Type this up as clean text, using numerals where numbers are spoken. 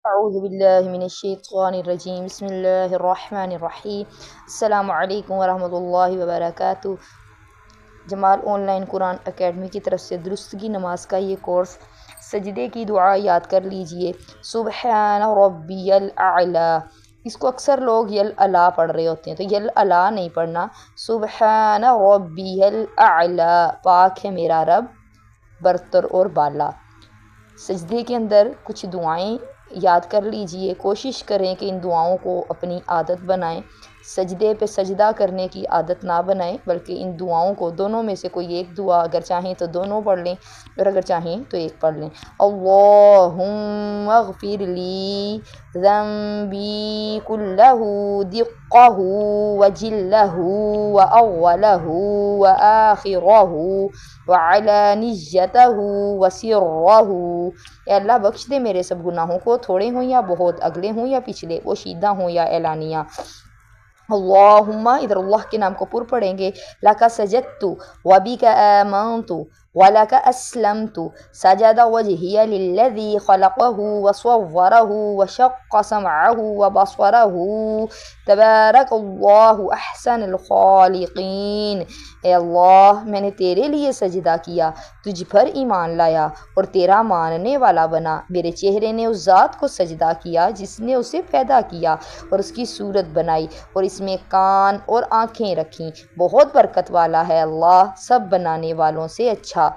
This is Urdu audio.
اعوذ باللہ من الشیطان الرجیم بسم اللہ الرحمن الرحیم السلام علیکم ورحمۃ اللہ وبرکاتہ۔ جمال آن لائن قرآن اکیڈمی کی طرف سے درستگی نماز کا یہ کورس، سجدے کی دعا یاد کر لیجئے۔ سبحان ربی الاعلی، اس کو اکثر لوگ یل الا پڑھ رہے ہوتے ہیں، تو یل الا نہیں پڑھنا، سبحان ربی الاعلی، پاک ہے میرا رب برتر اور بالا۔ سجدے کے اندر کچھ دعائیں یاد کر لیجئے، کوشش کریں کہ ان دعاؤں کو اپنی عادت بنائیں، سجدے پہ سجدہ کرنے کی عادت نہ بنائیں، بلکہ ان دعاؤں کو دونوں میں سے کوئی ایک دعا، اگر چاہیں تو دونوں پڑھ لیں اور اگر چاہیں تو ایک پڑھ لیں۔ اللہم اغفر لی ذنبی کلہ دقہ وجلہ واولہ وآخرہ وعلانیتہ وسرہ۔ اے اللہ بخش دے میرے سب گناہوں کو، تھوڑے ہوں یا بہت، اگلے ہوں یا پچھلے، پوشیدہ ہوں یا اعلانیہ۔ اللہم، ادھر اللہ کے نام کو پر پڑھیں گے، لک سجدت وبک آمنت ولک اسلمت سجد وجہی للذی خلقہ وصورہ وشق سمعہ وبصرہ تبارک اللہ احسن الخالقین۔ اے اللہ میں نے تیرے لیے سجدہ کیا، تجھ پر ایمان لایا اور تیرا ماننے والا بنا۔ میرے چہرے نے اس ذات کو سجدہ کیا جس نے اسے پیدا کیا اور اس کی صورت بنائی اور اس میں کان اور آنکھیں رکھیں۔ بہت برکت والا ہے اللہ، سب بنانے والوں سے اچھا۔